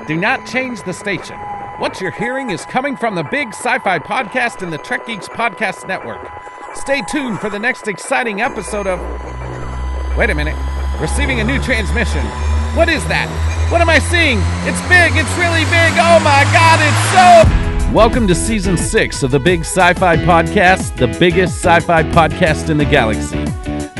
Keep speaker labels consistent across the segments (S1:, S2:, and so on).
S1: Do not change the station. What you're hearing is coming from the Big Sci-Fi Podcast and the Trek Geeks Podcast Network. Stay tuned for the next exciting episode of... Wait a minute. Receiving a new transmission. What is that? What am I seeing? It's big. It's really big. Oh my God, it's so... Welcome to Season 6 of the Big Sci-Fi Podcast, the biggest sci-fi podcast in the galaxy.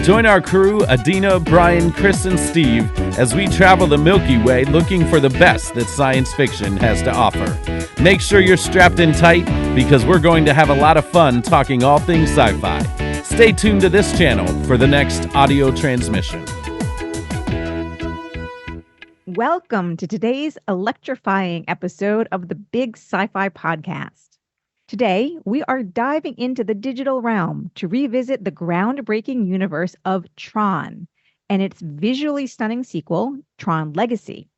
S1: Join our crew, Adina, Brian, Cris, and Steve, as we travel the Milky Way looking for the best that science fiction has to offer. Make sure you're strapped in tight, because we're going to have a lot of fun talking all things sci-fi. Stay tuned to this channel for the next audio transmission.
S2: Welcome to today's electrifying episode of the Big Sci-Fi Podcast. Today, we are diving into the digital realm to revisit the groundbreaking universe of Tron and its visually stunning sequel, Tron Legacy.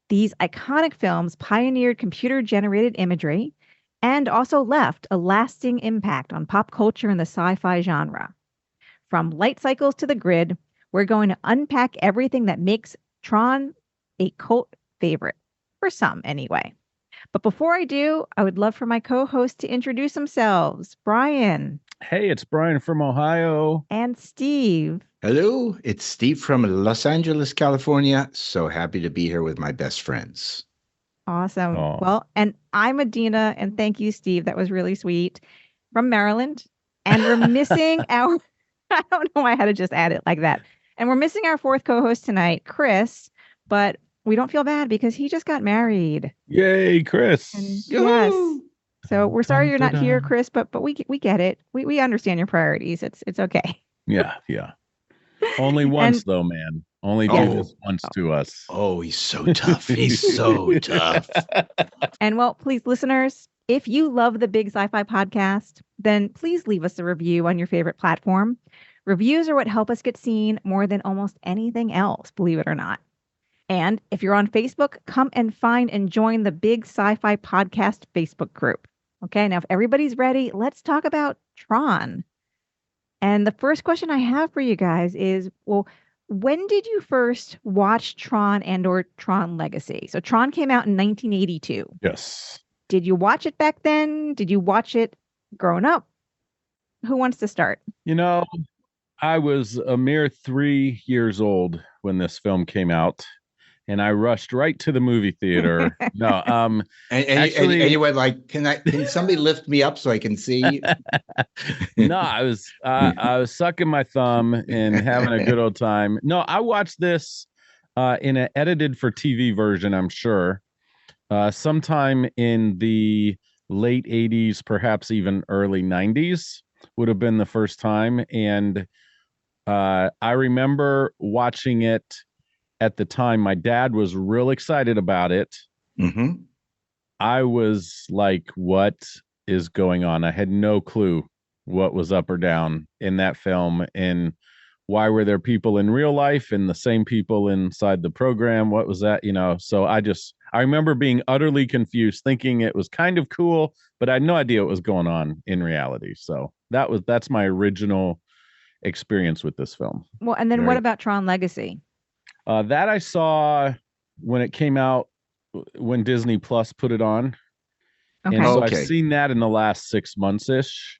S2: These iconic films pioneered computer-generated imagery and also left a lasting impact on pop culture in the sci-fi genre. From light cycles to the grid, we're going to unpack everything that makes Tron a cult favorite, for some anyway. But before I do, I would love for my co-hosts to introduce themselves. Brian.
S1: Hey, it's Brian from Ohio.
S2: And Steve.
S3: Hello, it's Steve from Los Angeles, California. So happy to be here with my best friends.
S2: Awesome.
S1: Oh.
S2: Well, and I'm Adina, and thank you, Steve. That was really sweet. From Maryland. And we're missing our... I don't know why I had to just add it like that. And we're missing our fourth co-host tonight, Cris, but we don't feel bad because he just got married.
S1: Yay, Cris.
S2: Yes. So we're sorry you're not here, Cris, but we get it. We understand your priorities. It's okay.
S1: Yeah. Only once, though, man. Only do this once to us.
S3: Oh, he's so tough. He's so tough.
S2: And well, please, listeners, if you love the Big Sci-Fi Podcast, then please leave us a review on your favorite platform. Reviews are what help us get seen more than almost anything else, believe it or not. And if you're on Facebook, come and find and join the Big Sci-Fi Podcast Facebook group. Okay, now if everybody's ready, let's talk about Tron. And the first question I have for you guys is, well, when did you first watch Tron and or Tron Legacy? So Tron came out in 1982.
S1: Yes.
S2: Did you watch it back then? Did you watch it growing up? Who wants to start?
S1: You know, I was a mere 3 years old when this film came out. And I rushed right to the movie theater. No,
S3: and you went like, can somebody lift me up so I can see?
S1: No, I was sucking my thumb and having a good old time. No, I watched this in an edited for TV version, I'm sure, sometime in the late 80s, perhaps even early 90s would have been the first time. And I remember watching it. At the time, my dad was real excited about it.
S3: Mm-hmm.
S1: I was like, what is going on? I had no clue what was up or down in that film. And why were there people in real life and the same people inside the program? What was that? So I remember being utterly confused, thinking it was kind of cool, but I had no idea what was going on in reality. So that's my original experience with this film.
S2: Well, and then what about Tron Legacy?
S1: That I saw when it came out, when Disney Plus put it on.
S2: Okay.
S1: And so I've seen that in the last 6 months-ish.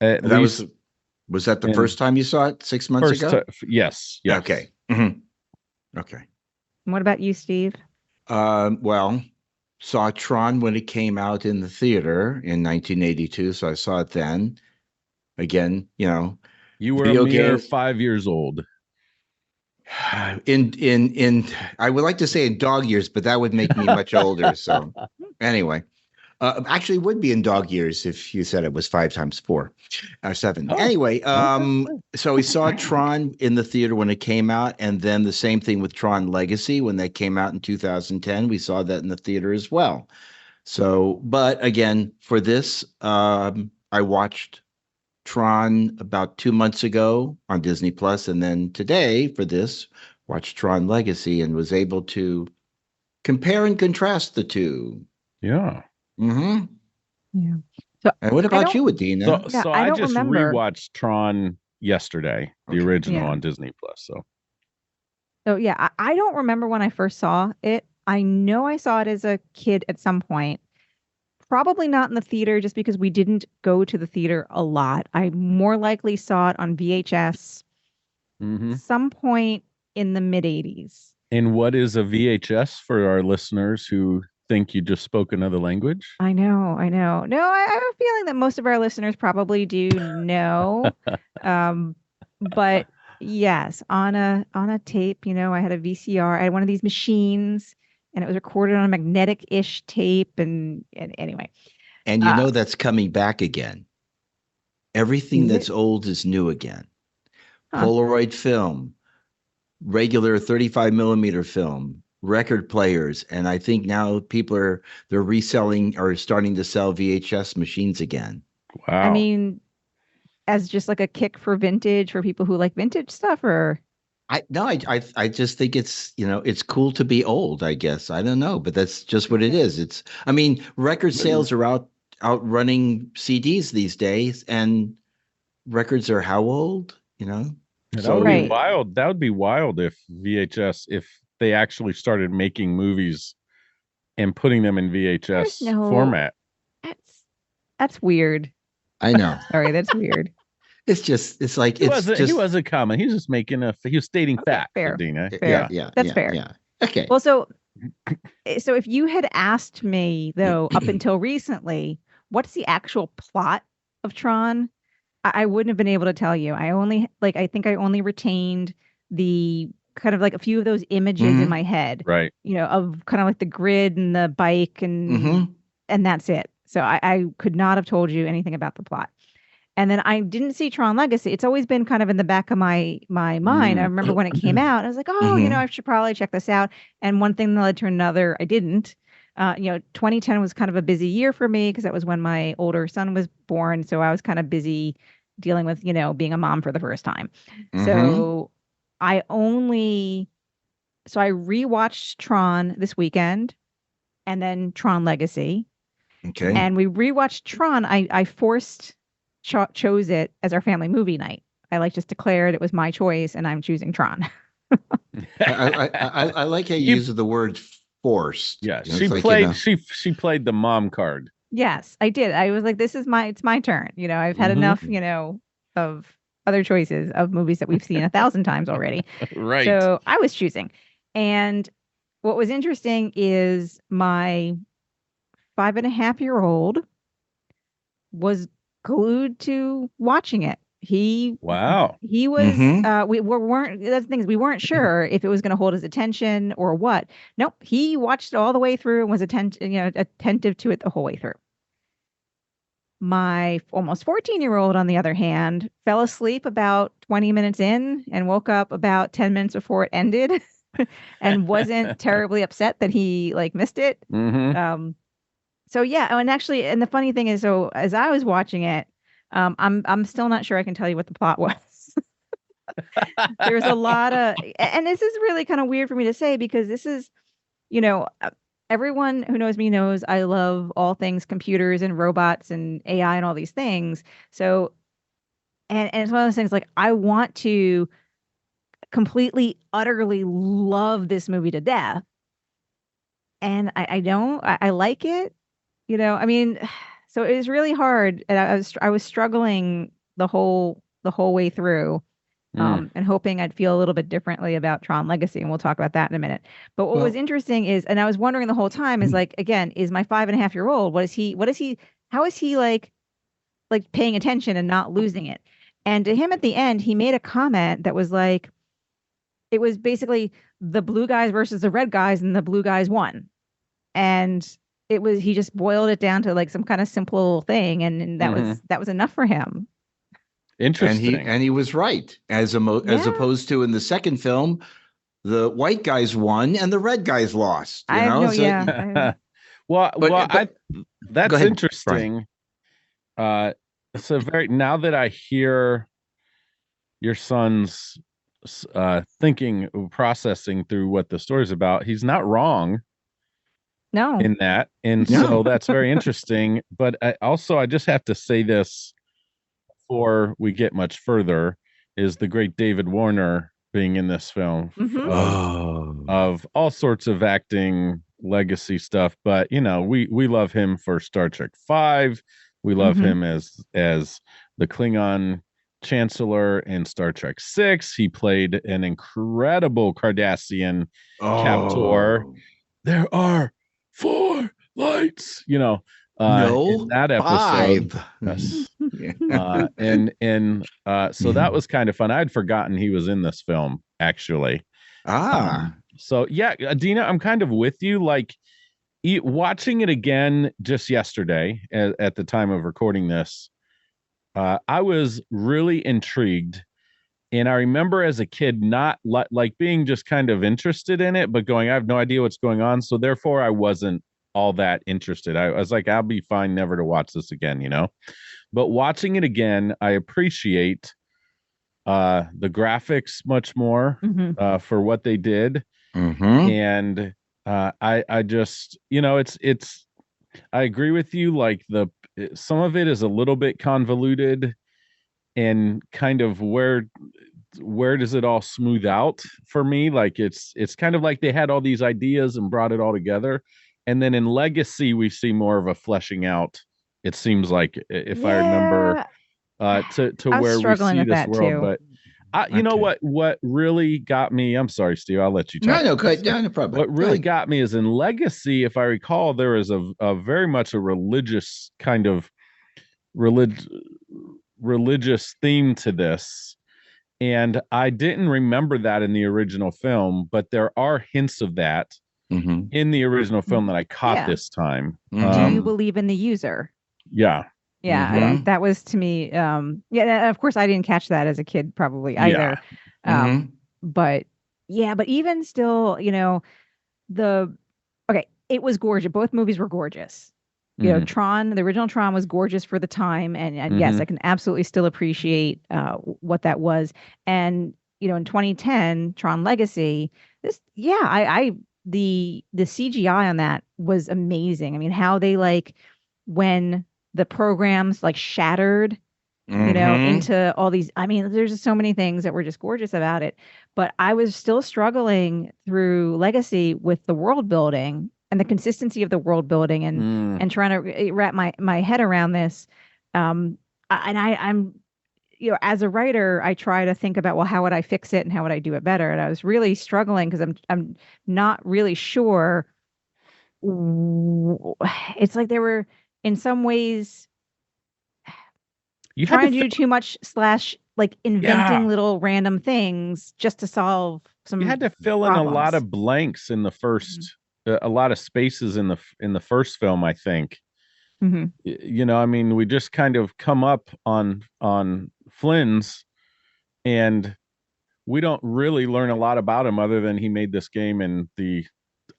S3: Was that the first time you saw it 6 months ago?
S1: Yes.
S3: Okay. Mm-hmm. Okay.
S2: And what about you, Steve?
S3: Well, saw Tron when it came out in the theater in 1982. So I saw it then. Again,
S1: you were a mere 5 years old.
S3: In I would like to say in dog years, but that would make me much older. So anyway, actually would be in dog years if you said it was 5 times 4 or 7. Anyway, so we saw Tron in the theater when it came out, and then the same thing with Tron Legacy when that came out in 2010. We saw that in the theater as well. So, but again, for this, I watched Tron about 2 months ago on Disney Plus, and then today for this watched Tron Legacy and was able to compare and contrast the two.
S1: Yeah.
S3: Mm-hmm.
S2: Yeah. So,
S3: and what about you, Adina?
S1: So I just rewatched Tron yesterday, the original on Disney Plus. So
S2: yeah, I don't remember when I first saw it. I know I saw it as a kid at some point. Probably not in the theater just because we didn't go to the theater a lot. I more likely saw it on VHS some point in the mid 80s.
S1: And what is a VHS for our listeners who think you just spoke another language?
S2: I know. No, I have a feeling that most of our listeners probably do know. But yes, on a tape, I had a VCR. I had one of these machines and it was recorded on a magnetic-ish tape. And anyway.
S3: And that's coming back again. Everything that's old is new again. Polaroid film, regular 35 millimeter film, record players. And I think now they're reselling or starting to sell VHS machines again.
S1: Wow.
S2: I mean, as just like a kick for vintage for people who like vintage stuff, or
S3: I just think it's it's cool to be old, I guess. I don't know, but that's just what it is. Record sales are outrunning CDs these days, and records are how old,
S1: That would be wild. That would be wild if VHS, if they actually started making movies and putting them in VHS format.
S2: That's weird.
S3: I know.
S2: Sorry, that's weird.
S1: He wasn't comment. He was just he was stating facts.
S2: Fair.
S1: Dina.
S2: Fair.
S3: Yeah.
S2: That's fair.
S3: Yeah. Okay.
S2: Well, so if you had asked me though, up until recently, what's the actual plot of Tron? I wouldn't have been able to tell you. I think I only retained the kind of like a few of those images in my head.
S1: Right.
S2: Of kind of like the grid and the bike and that's it. So I could not have told you anything about the plot. And then I didn't see Tron Legacy. It's always been kind of in the back of my mind. I remember when it came out, I was like, I should probably check this out. And one thing led to another. I didn't. 2010 was kind of a busy year for me because that was when my older son was born. So I was kind of busy dealing with, being a mom for the first time. So I rewatched Tron this weekend and then Tron Legacy.
S3: Okay.
S2: And we rewatched Tron. I chose it as our family movie night. I just declared it was my choice and I'm choosing Tron.
S3: I like how you use the word forced.
S1: Yeah, she played the mom card.
S2: Yes, I did. I was like, it's my turn. I've had enough, of other choices of movies that we've seen 1,000 times already.
S1: Right.
S2: So I was choosing. And what was interesting is my 5.5-year-old was glued to watching it. He was we weren't that's the thing is we weren't sure if it was going to hold his attention or what. Nope, he watched it all the way through and was attentive to it the whole way through. My almost 14-year-old, on the other hand, fell asleep about 20 minutes in and woke up about 10 minutes before it ended and wasn't terribly upset that he missed it. So yeah, and the funny thing is, so as I was watching it, I'm still not sure I can tell you what the plot was. There's a lot of, and this is really kind of weird for me to say because this is, everyone who knows me knows I love all things computers and robots and AI and all these things. So, and it's one of those things I want to completely, utterly love this movie to death. And I don't, I like it. So it was really hard, and I was struggling the whole way through, and hoping I'd feel a little bit differently about Tron Legacy, and we'll talk about that in a minute. But what was interesting is, and I was wondering the whole time, is again, is my 5.5-year-old, how is he paying attention and not losing it? And to him at the end, he made a comment that was it was basically the blue guys versus the red guys, and the blue guys won, and he just boiled it down to some kind of simple thing, and that was enough for him.
S1: Interesting.
S3: And he was right, as opposed to in the second film, the white guys won and the red guys lost.
S1: That's interesting. So now that I hear your son's processing through what the story's about, he's not wrong.
S2: No.
S1: In that. And so that's very interesting. But I just have to say this before we get much further, is the great David Warner being in this film
S2: Mhm.
S1: of all sorts of acting legacy stuff. But we love him for Star Trek V. We love
S2: Mhm.
S1: him as the Klingon Chancellor in Star Trek VI. He played an incredible Cardassian Captor.
S3: Oh,
S1: There are 4 lights, in
S3: no,
S1: that episode.
S3: 5.
S1: Yes.
S3: Yeah.
S1: So that was kind of fun. I'd forgotten he was in this film, actually. So yeah, Dina, I'm kind of with you. Like watching it again just yesterday at the time of recording this, I was really intrigued. And I remember as a kid not like being just kind of interested in it, but going, I have no idea what's going on. So therefore, I wasn't all that interested. I was like, I'll be fine never to watch this again, But watching it again, I appreciate the graphics much more
S2: Mhm.
S1: for what they did.
S3: Mm-hmm.
S1: And I just, it's I agree with you. Like some of it is a little bit convoluted, and kind of where does it all smooth out for me? Like it's kind of like they had all these ideas and brought it all together, and then in Legacy we see more of a fleshing out. It seems like, if I remember, to
S2: I was
S1: where we
S2: struggling
S1: see
S2: with
S1: this
S2: that
S1: world.
S2: too.
S1: But you know
S3: Okay.
S1: what really got me? I'm sorry, Steve. I'll let you
S3: No,
S1: talk.
S3: no, good. No, no problem.
S1: What really got me is in Legacy, if I recall, there is a very much a religious kind of relig- religious theme to this. And I didn't remember that in the original film, but there are hints of that
S3: Mm-hmm.
S1: in the original film that I caught
S2: Yeah.
S1: this time.
S2: Do you
S3: Mm-hmm.
S2: believe in the user?
S1: Yeah.
S2: Yeah,
S3: Mhm.
S2: that was to me. Yeah, of course, I didn't catch that as a kid, probably
S1: Yeah.
S2: either.
S3: Mhm.
S2: But yeah, but even still, the okay, it was gorgeous. Both movies were gorgeous.
S1: Mhm.
S2: Tron, the original Tron was gorgeous for the time, and yes, I
S1: Mhm.
S2: can absolutely still appreciate what that was. And in 2010, Tron Legacy, I the CGI on that was amazing. I mean, how they when the programs shattered,
S3: Mhm.
S2: into all these. I mean, there's just so many things that were just gorgeous about it. But I was still struggling through Legacy with the world building and the consistency of the world building, and trying to wrap my head around this. I'm as a writer, I try to think about, well, how would I fix it and how would I do it better? And I was really struggling because I'm not really sure. It's like they were in some ways
S1: You had to
S2: trying to do too much slash inventing
S1: yeah.
S2: little random things just to solve
S1: You
S2: some
S1: had to fill in a lot
S2: problems.
S1: of blanks in the
S2: Mhm.
S1: first a lot of spaces in the first film, I think.
S2: Mhm.
S1: I mean, we just kind of come up on Flynn's, and we don't really learn a lot about him other than he made this game and the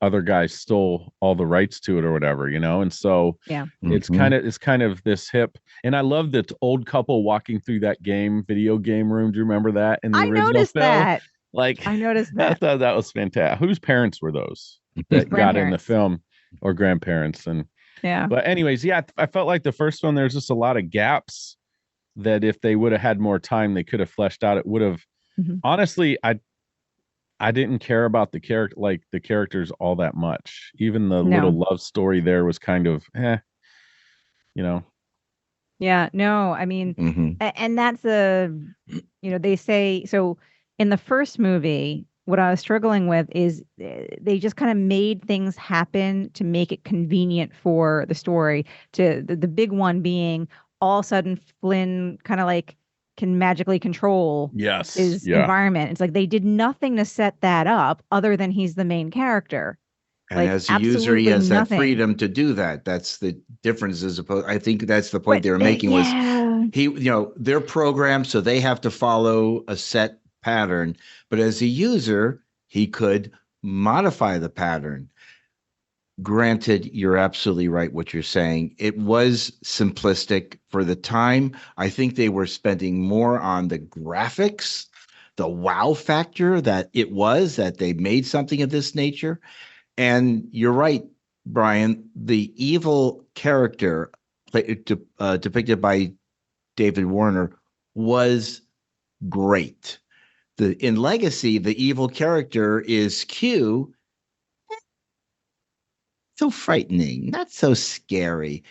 S1: other guys stole all the rights to it or whatever, and so
S2: Yeah.
S3: Mhm.
S1: it's kind of this hip. And I love that old couple walking through that video game room. Do you remember that in the
S2: I
S1: original
S2: noticed
S1: film?
S2: that.
S1: Like,
S2: I noticed
S1: I
S2: that.
S1: thought that was fantastic. Whose parents were those that got in the
S2: Grandparents.
S1: film, or grandparents? And
S2: Yeah.
S1: but anyways, yeah, I felt like the first one, there's just a lot of gaps that if they would have had more time, they could have fleshed out. It would have,
S2: Mhm.
S1: honestly, I didn't care about the characters all that much. Even the
S2: No.
S1: little love story there was kind of you know.
S2: Yeah. No. I mean,
S3: Mhm.
S2: and that's they say so in the first movie. What I was struggling with is they just kind of made things happen to make it convenient for the story. To the big one being all of a sudden Flynn kind of can magically control
S1: Yes.
S2: his
S1: Yeah.
S2: environment. It's like they did nothing to set that up other than he's the main character.
S3: And as a user, he
S2: Absolutely
S3: has that
S2: nothing.
S3: freedom to do that. That's the difference. As opposed, I think that's the point
S2: But
S3: they were making was
S2: yeah.
S3: they're programmed, so they have to follow a set pattern. But as a user, he could modify the pattern. Granted, you're absolutely right what you're saying. It was simplistic for the time. I think they were spending more on the graphics, the wow factor that that they made something of this nature. And you're right, Brian, the evil character depicted by David Warner was great. in Legacy, the evil character is Q. So frightening, not so scary.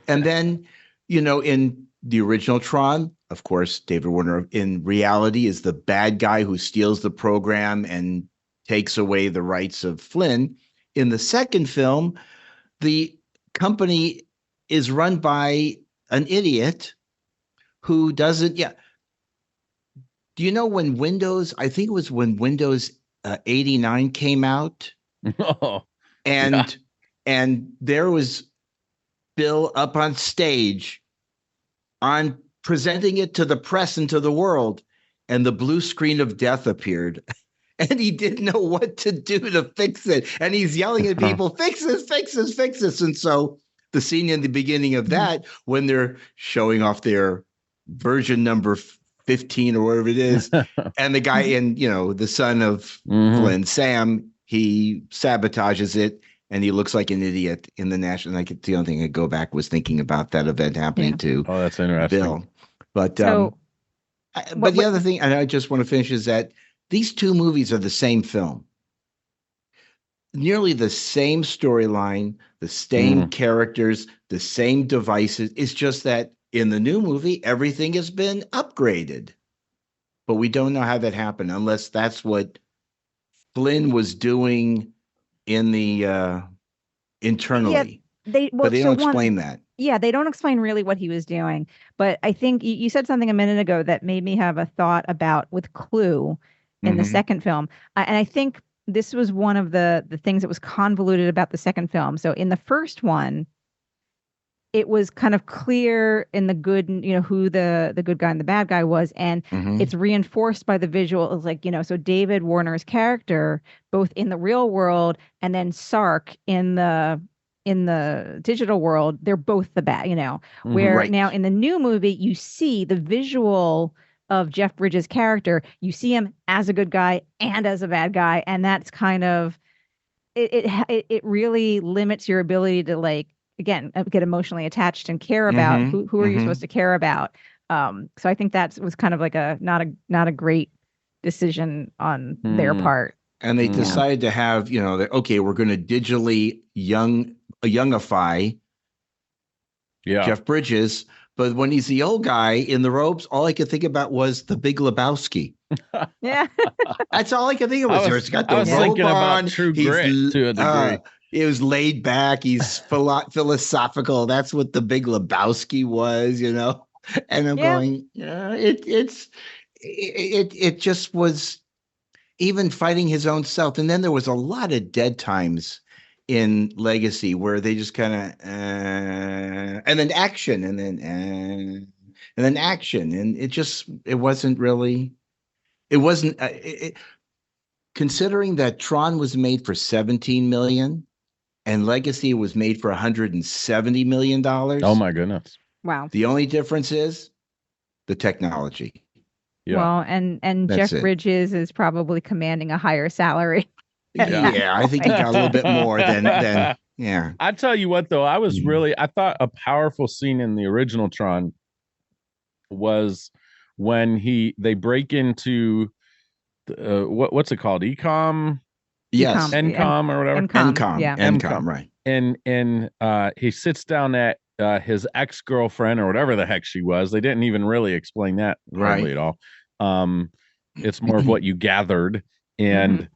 S3: And then, in the original Tron, of course, David Warner in reality is the bad guy who steals the program and takes away the rights of Flynn. In the second film, the company is run by an idiot who doesn't. Yeah. Do you know when I think it was when Windows 89 came out?
S1: Oh,
S3: and there was Bill up on stage on presenting it to the press and to the world, and the blue screen of death appeared. And he didn't know what to do to fix it. And he's yelling at people, fix this, fix this, fix this. And so the scene in the beginning of that, when they're showing off their version number 15 or whatever it is, and the guy the son of Flynn, Sam, he sabotages it and he looks like an idiot in the national. Like the only thing I go back was thinking about that event happening to
S1: that's interesting.
S3: Bill. But the other thing, and I just want to finish, is that these two movies are the same film. Nearly the same storyline, the same characters, the same devices. It's just that in the new movie, everything has been upgraded. But we don't know how that happened unless that's what Flynn was doing in the internally.
S2: Yeah,
S3: but they don't explain that.
S2: Yeah, they don't explain really what he was doing. But I think you said something a minute ago that made me have a thought about with Clue in the second film. And I think this was one of the things that was convoluted about the second film. So in the first one, it was kind of clear in the good, who the good guy and the bad guy was. And it's reinforced by the visual. It's like, so David Warner's character, both in the real world and then Sark in the digital world, they're both the bad, where now in the new movie, you see the visual of Jeff Bridges' character. You see him as a good guy and as a bad guy. And that's kind of, it really limits your ability to again, get emotionally attached and care about who are you supposed to care about. So I think that was kind of like not a great decision on their part.
S3: And they decided to have, we're going to digitally youngify Jeff Bridges. But when he's the old guy in the robes, all I could think about was the Big Lebowski.
S2: Yeah.
S3: That's all I could think of. He's got the robe on.
S1: True Grit to a degree.
S3: It was laid back. He's philosophical. That's what the Big Lebowski was, And I'm going, it just was even fighting his own self. And then there was a lot of dead times in Legacy where they just kind of and then action and then action, and it wasn't considering that Tron was made for $17 million and Legacy was made for $170 million.
S1: Oh my goodness.
S2: Wow.
S3: The only difference is the technology.
S2: Yeah. Well, and Jeff Bridges is probably commanding a higher salary.
S3: Yeah, I think he got a little bit more than
S1: I tell you what, though, I thought a powerful scene in the original Tron was when they break into what's it called? Ecom?
S3: Yes.
S1: Encom or whatever.
S3: Encom.
S2: Yeah.
S3: Encom, right.
S1: And he sits down at his ex-girlfriend or whatever the heck she was. They didn't even really explain that hardly at all. It's more of what you gathered. And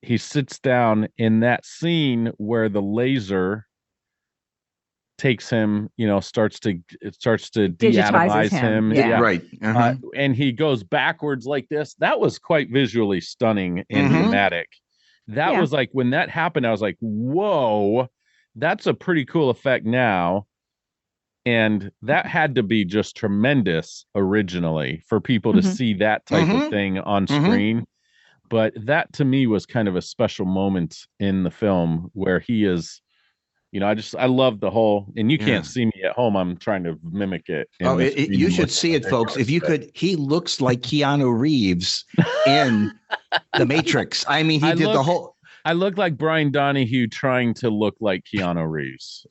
S1: he sits down in that scene where the laser takes him, starts to de-atomize him.
S2: Yeah.
S3: Right.
S1: And he goes backwards like this. That was quite visually stunning and dramatic. That was like, when that happened, I was like, whoa, that's a pretty cool effect now. And that had to be just tremendous originally for people to see that type of thing on screen. But that to me was kind of a special moment in the film where he is, I love the whole, and you can't see me at home. I'm trying to mimic it.
S3: You should see it, folks. If you could, he looks like Keanu Reeves in The Matrix. I mean, he did the whole.
S1: I look like Brian Donahue trying to look like Keanu Reeves.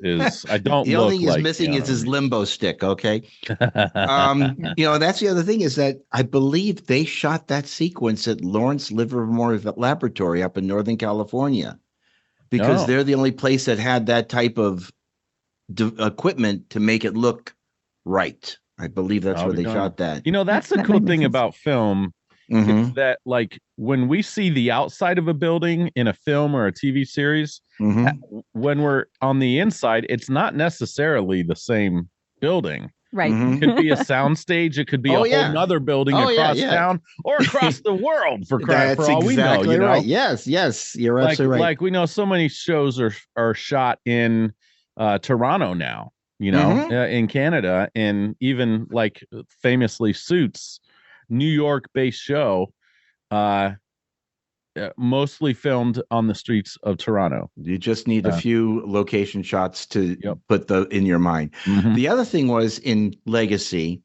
S1: I don't
S3: The
S1: look
S3: only thing
S1: like
S3: he's missing
S1: Keanu
S3: is his
S1: Reeves.
S3: limbo stick. Okay.
S2: Yeah.
S3: That's the other thing is that I believe they shot that sequence at Lawrence Livermore Laboratory up in Northern California because they're the only place that had that type of equipment to make it look right. I believe that's where they shot that.
S1: That's the
S2: That
S1: cool
S2: might make
S1: thing
S2: sense.
S1: about film. It's that like when we see the outside of a building in a film or a TV series, when we're on the inside, it's not necessarily the same building.
S2: Right.
S1: It could be a soundstage. It could be a whole nother building across town or across the world for all we know.
S3: Right. Yes, you're absolutely right.
S1: Like we know so many shows are shot in Toronto now, in Canada, and even like famously Suits, New York-based show, mostly filmed on the streets of Toronto.
S3: You just need a few location shots to put in your mind.
S1: Mm-hmm.
S3: The other thing was in Legacy,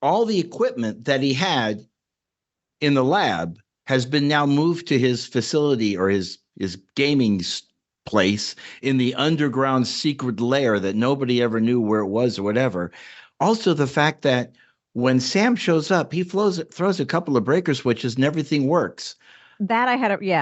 S3: all the equipment that he had in the lab has been now moved to his facility or his gaming place in the underground secret lair that nobody ever knew where it was or whatever. Also, the fact that when Sam shows up, he throws a couple of breaker switches and everything works.
S2: That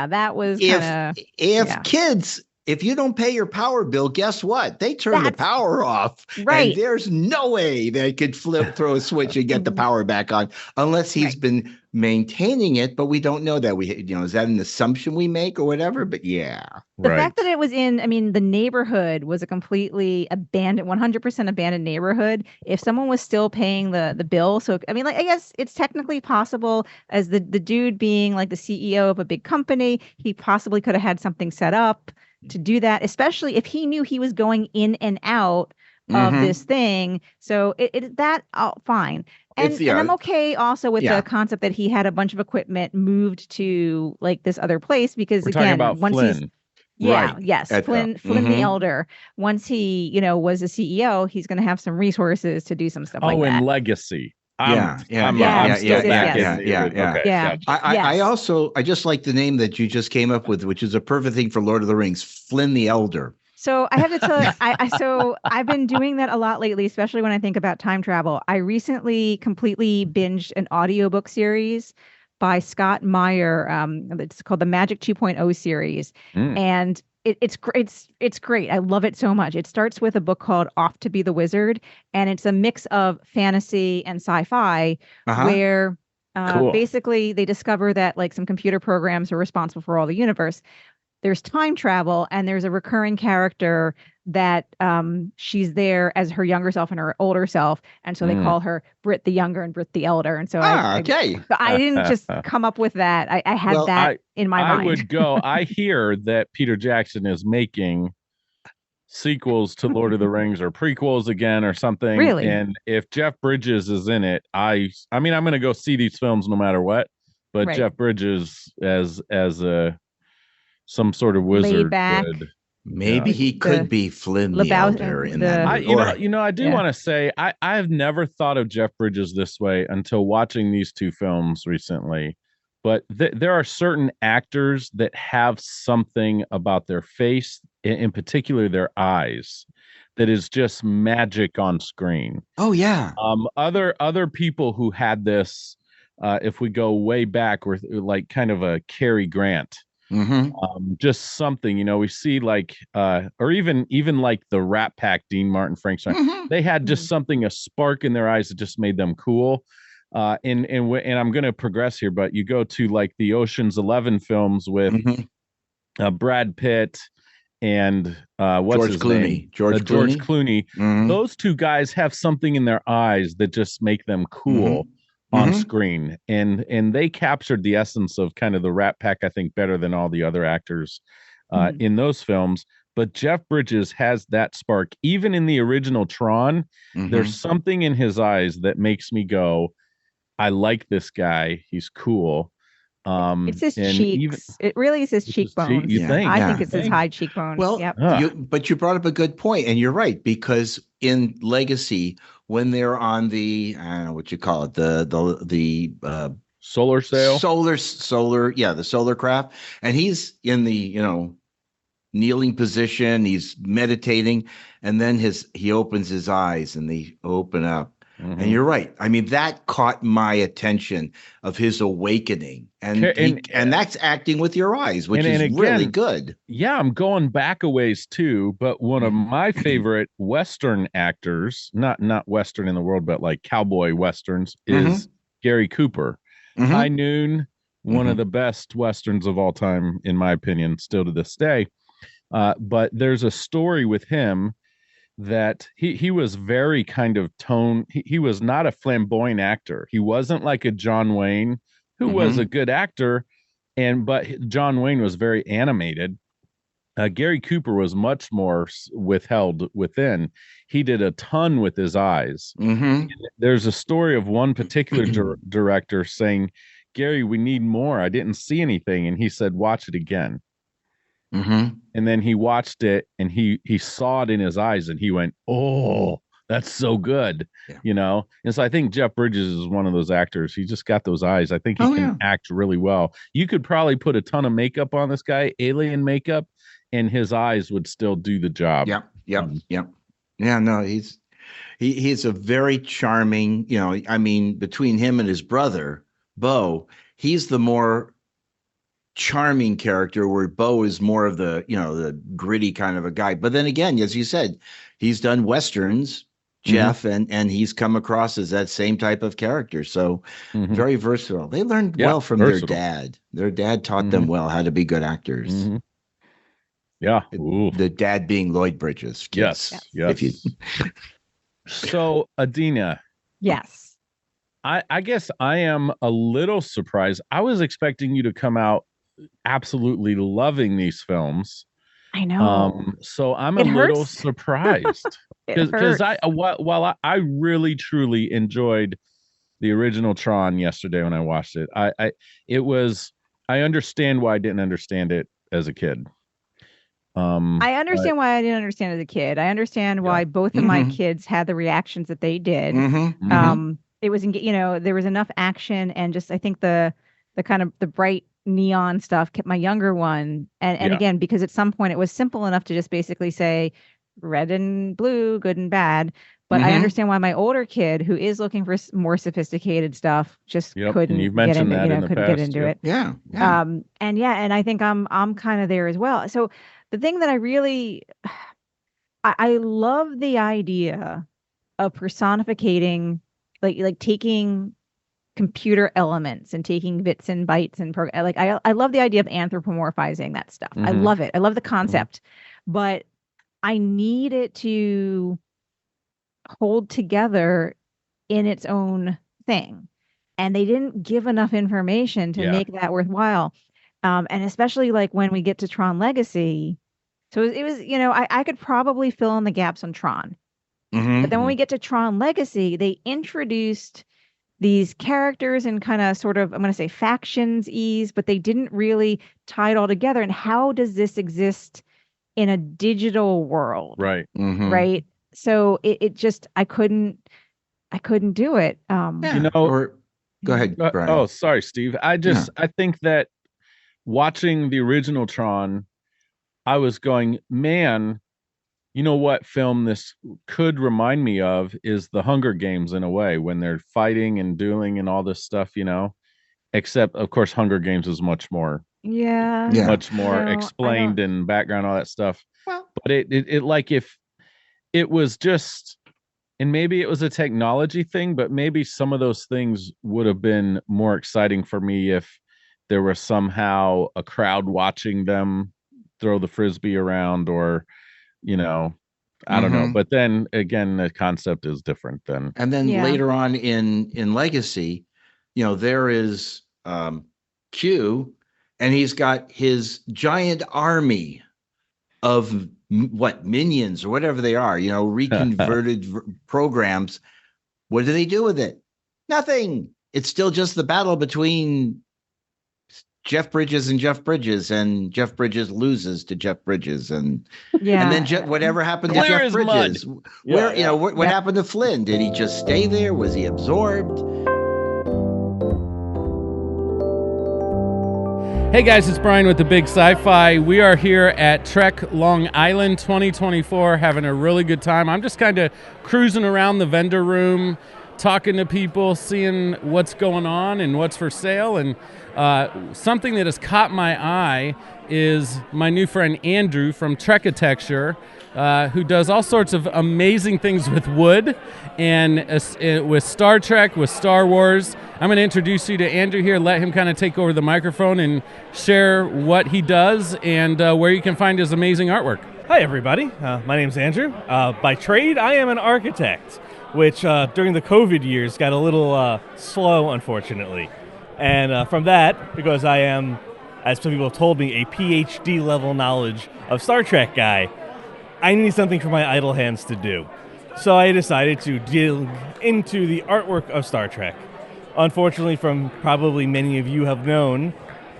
S2: that was
S3: kids, if you don't pay your power bill, guess what? They turn the power off.
S2: Right.
S3: And there's no way they could throw a switch and get the power back on unless he's been maintaining it. But we don't know that. Is that an assumption we make or whatever? But yeah.
S2: The fact that it was the neighborhood was a completely abandoned, 100% abandoned neighborhood. If someone was still paying the bill, so I guess it's technically possible as the dude being like the CEO of a big company, he possibly could have had something set up to do that, especially if he knew he was going in and out of this thing. So fine. And I'm okay also with the concept that he had a bunch of equipment moved to like this other place because
S1: we're talking about
S2: once
S1: Flynn.
S2: Flynn the Elder. Once he, was a CEO, he's going to have some resources to do some stuff like that.
S1: Oh, and Legacy.
S3: I just like the name that you just came up with, which is a perfect thing for Lord of the Rings, Flynn the Elder.
S2: So I have to tell you, I've been doing that a lot lately, especially when I think about time travel. I recently completely binged an audiobook series by Scott Meyer. It's called the Magic 2.0 series. And it's great. I love it so much. It starts with a book called Off to Be the Wizard, and it's a mix of fantasy and sci-fi where basically they discover that like some computer programs are responsible for all the universe. There's time travel, and there's a recurring character that she's there as her younger self and her older self, and so they call her Brit the Younger and Brit the Elder. And so I didn't just come up with that. I had that in my mind.
S1: I would go. I hear that Peter Jackson is making sequels to Lord of the Rings or prequels again or something.
S2: Really?
S1: And if Jeff Bridges is in it, I'm going to go see these films no matter what. But Jeff Bridges as some sort of wizard.
S3: Maybe he could be Flynn the Elder in that.
S1: I do want to say I've never thought of Jeff Bridges this way until watching these two films recently. But there are certain actors that have something about their face, in particular their eyes, that is just magic on screen.
S3: Oh yeah.
S1: Other people who had this, if we go way back, were like kind of a Cary Grant. Just something, we see like or even like the Rat Pack, Dean Martin, Frank Sinatra, they had just something, a spark in their eyes that just made them cool. And I'm going to progress here, but you go to like the Ocean's 11 films with Brad Pitt and what's his name? George Clooney. Those two guys have something in their eyes that just make them cool on screen, and they captured the essence of kind of the Rat Pack, I think, better than all the other actors in those films. But Jeff Bridges has that spark. Even in the original Tron, there's something in his eyes that makes me go, I like this guy. He's cool.
S2: It's his cheeks. It really is his cheekbones. I think it's his high cheekbones.
S3: Well, but you brought up a good point, and you're right, because in Legacy, when they're on the, I don't know what you call it, the
S4: solar sail.
S3: Solar, yeah, the solar craft. And he's in the, kneeling position. He's meditating, and then he opens his eyes and they open up.
S4: Mm-hmm.
S3: And you're right. I mean, that caught my attention of his awakening, and that's acting with your eyes, which is again, really good.
S4: Yeah, I'm going back a ways too, but one of my favorite Western actors, not Western in the world, but like cowboy Westerns, is Gary Cooper. High Noon, one of the best Westerns of all time, in my opinion, still to this day. But there's a story with him that he was very kind of he was not a flamboyant actor. He wasn't like a John Wayne, who was a good actor, but John Wayne was very animated. Gary Cooper was much more withheld within. He did a ton with his eyes. There's a story of one particular director saying, "Gary, we need more. I didn't see anything." And he said, "Watch it again." And then he watched it and he saw it in his eyes and he went, "Oh, that's so good." And so I think Jeff Bridges is one of those actors. He just got those eyes. I think he can act really well. You could probably put a ton of makeup on this guy, alien makeup, and his eyes would still do the job.
S3: Yeah, no, he's a very charming, I mean, between him and his brother, Bo, he's the more charming character, where Bo is more of the, the gritty kind of a guy. But then again, as you said, he's done Westerns, Jeff, and he's come across as that same type of character. So very versatile. They learned well from their dad. Their dad taught them well how to be good actors.
S4: Yeah.
S3: The dad being Lloyd Bridges.
S4: Yes. So, Adina.
S2: Yes.
S4: I guess I am a little surprised. I was expecting you to come out absolutely loving these films.
S2: I know.
S4: So I'm a little surprised because while I really truly enjoyed the original Tron yesterday when I watched it, I understand why I didn't understand it as a kid.
S2: I understand why I didn't understand as a kid. I understand why both of my kids had the reactions that they did. It was, there was enough action, and just, I think the kind of the bright neon stuff kept my younger one. And again, because at some point it was simple enough to just basically say red and blue, good and bad. But I understand why my older kid, who is looking for more sophisticated stuff, just couldn't get into it.
S3: Yeah.
S2: And I think I'm kind of there as well. So the thing that I really, I love the idea of personificating, like taking computer elements and taking bits and bytes and I love the idea of anthropomorphizing that stuff. I love it. I love the concept, but I need it to hold together in its own thing. And they didn't give enough information to make that worthwhile. And especially like when we get to Tron Legacy. So it was, I could probably fill in the gaps on Tron. But then when we get to Tron Legacy, they introduced these characters and kind of sort of, I'm going to say factions ease, but they didn't really tie it all together. And how does this exist in a digital world?
S4: Right.
S2: Right. So it just, I couldn't do it.
S3: Go ahead, Brian.
S4: Oh, sorry, Steve. I think that watching the original Tron, I was going, man, you know what film this could remind me of is the Hunger Games in a way, when they're fighting and dueling and all this stuff, except of course Hunger Games is much more much more explained and background, all that stuff. Well, but it like, if it was just, and maybe it was a technology thing, but maybe some of those things would have been more exciting for me if there was somehow a crowd watching them throw the Frisbee around, or I don't know. But then again, the concept is different then.
S3: And then later on in Legacy, there is Q, and he's got his giant army of minions or whatever they are, reconverted programs. What do they do with it? Nothing. It's still just the battle between Jeff Bridges and Jeff Bridges loses to Jeff Bridges, and then whatever happened to Jeff Bridges, what happened to Flynn? Did he just stay there? Was he absorbed?
S1: Hey guys, it's Brian with the Big Sci-Fi. We are here at Trek Long Island 2024 having a really good time. I'm just kind of cruising around the vendor room, talking to people, seeing what's going on and what's for sale. And something that has caught my eye is my new friend Andrew from Trekatecture, who does all sorts of amazing things with wood and with Star Trek, with Star Wars. I'm going to introduce you to Andrew here, let him kind of take over the microphone and share what he does and where you can find his amazing artwork.
S5: Hi, everybody. My name's Andrew. By trade, I am an architect, which during the COVID years got a little slow, unfortunately. And from that, because I am, as some people have told me, a PhD level knowledge of Star Trek guy, I need something for my idle hands to do. So I decided to dig into the artwork of Star Trek. Unfortunately, from probably many of you have known,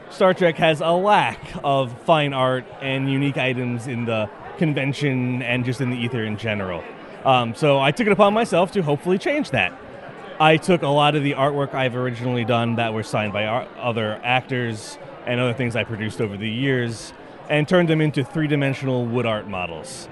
S5: Star Trek has a lack of fine art and unique items in the convention and just in the ether in general. So I took it upon myself to hopefully change that. I took a lot of the artwork I've originally done that were signed by other actors and other things I produced over the years and turned them into three-dimensional wood art models.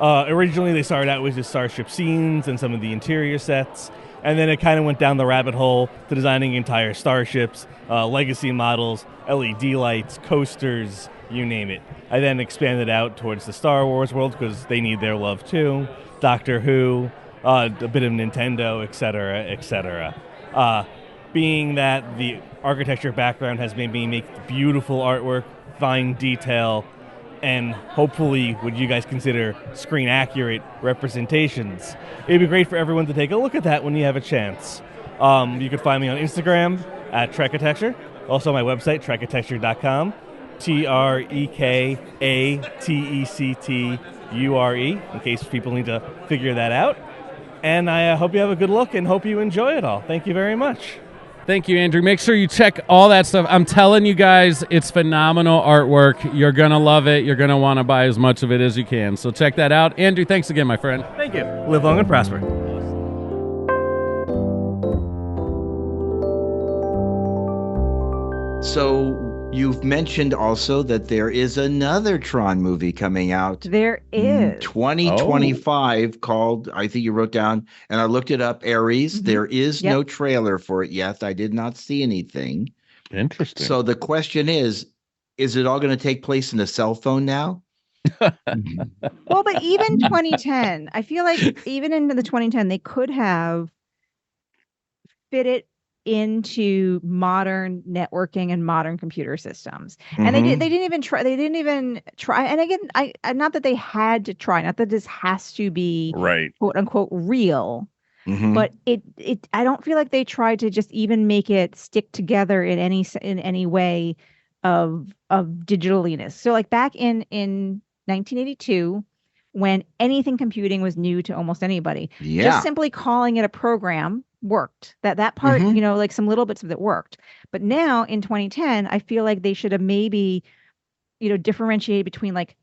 S5: Originally, they started out with just starship scenes and some of the interior sets, and then it kind of went down the rabbit hole to designing entire starships, legacy models, LED lights, coasters, you name it. I then expanded out towards the Star Wars world because they need their love too, Doctor Who, a bit of Nintendo, etc., etc. Being that the architecture background has made me make beautiful artwork, fine detail, and hopefully what you guys consider screen-accurate representations. It'd be great for everyone to take a look at that when you have a chance. You can find me on Instagram at Trekatecture. Also my website, trekatecture.com, TREKATECTURE, in case people need to figure that out. And I hope you have a good look and hope you enjoy it all. Thank you very much.
S1: Thank you, Andrew. Make sure you check all that stuff. I'm telling you guys, it's phenomenal artwork. You're going to love it. You're going to want to buy as much of it as you can. So check that out. Andrew, thanks again, my friend.
S5: Thank you. Live long and prosper.
S3: So you've mentioned also that there is another Tron movie coming out.
S2: There is.
S3: 2025 called, I think you wrote down, and I looked it up, Ares. Mm-hmm. There is no trailer for it yet. I did not see anything.
S4: Interesting.
S3: So the question is it all going to take place in a cell phone now?
S2: Well, but even 2010, I feel like even into the 2010, they could have fit it into modern networking and modern computer systems. And they didn't even try. And again, I not that they had to try, not that this has to be
S4: right,
S2: quote unquote real, but it I don't feel like they tried to just even make it stick together in any way of digitaliness. So like back in 1982, when anything computing was new to almost anybody, just simply calling it a program worked. That part, like some little bits of it worked. But now in 2010, I feel like they should have maybe, differentiated between like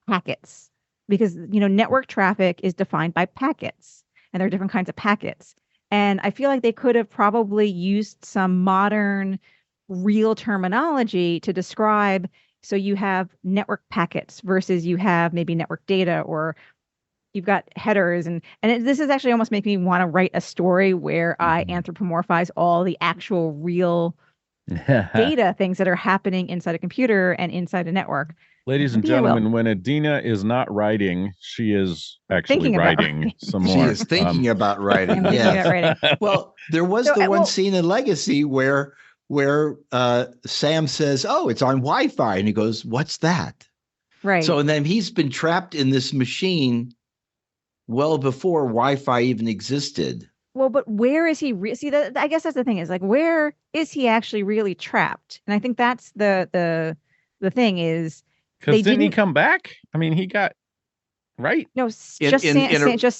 S2: packets, because, network traffic is defined by packets, and there are different kinds of packets. And I feel like they could have probably used some modern real terminology to describe. So you have network packets versus you have maybe network data, or you've got headers, and this is actually almost making me want to write a story where I anthropomorphize all the actual real data things that are happening inside a computer and inside a network.
S4: Ladies and gentlemen, when Adina is not writing, she is actually writing some more.
S3: She is thinking about writing. Yeah. Well, there was the one scene in Legacy where Sam says, "Oh, it's on Wi-Fi," and he goes, "What's that?" Right. So, and then he's been trapped in this machine well before Wi-Fi even existed.
S2: Well, but where is he? I guess that's the thing, is like, where is he actually really trapped? And I think that's the thing is,
S4: because didn't he come back? I mean, he got right.
S2: No, just